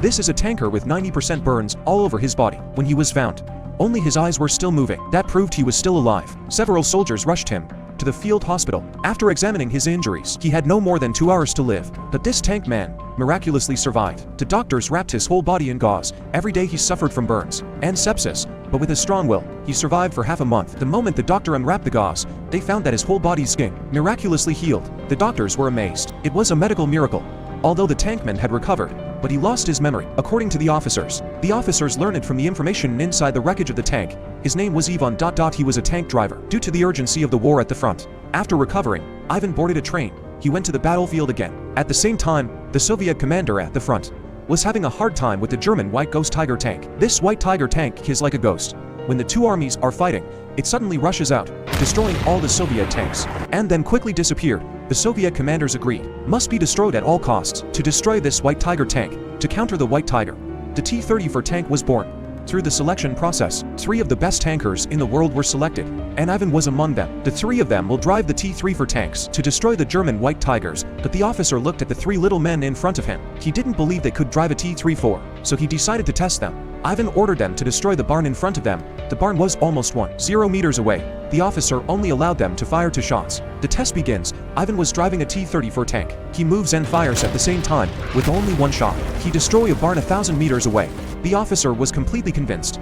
This is a tanker with 90% burns all over his body. When he was found, only his eyes were still moving. That proved he was still alive. Several soldiers rushed him to the field hospital. After examining his injuries, he had no more than 2 hours to live. But this tank man miraculously survived. The doctors wrapped his whole body in gauze. Every day he suffered from burns and sepsis, but with a strong will, he survived for half a month. The moment the doctor unwrapped the gauze, they found that his whole body's skin miraculously healed. The doctors were amazed. It was a medical miracle. Although the tankman had recovered, but he lost his memory. According to the officers learned from the information inside the wreckage of the tank. His name was Ivan. He was a tank driver. Due to the urgency of the war at the front, after recovering, Ivan boarded a train. He went to the battlefield again. At the same time, the Soviet commander at the front was having a hard time with the German White Ghost Tiger tank. This White Tiger tank is like a ghost. When the two armies are fighting, it suddenly rushes out, destroying all the Soviet tanks, and then quickly disappeared. The Soviet commanders agreed, must be destroyed at all costs, to destroy this White Tiger tank. To counter the White Tiger, the T-34 tank was born. Through the selection process, 3 of the best tankers in the world were selected, and Ivan was among them. The 3 of them will drive the T-34 tanks to destroy the German White Tigers, but the officer looked at the 3 little men in front of him. He didn't believe they could drive a T-34, so he decided to test them. Ivan ordered them to destroy the barn in front of them. The barn was almost 10 meters away. The officer only allowed them to fire 2 shots. The test begins. Ivan was driving a T-34 tank. He moves and fires at the same time, with only 1 shot. He destroyed a barn 1,000 meters away. The officer was completely convinced.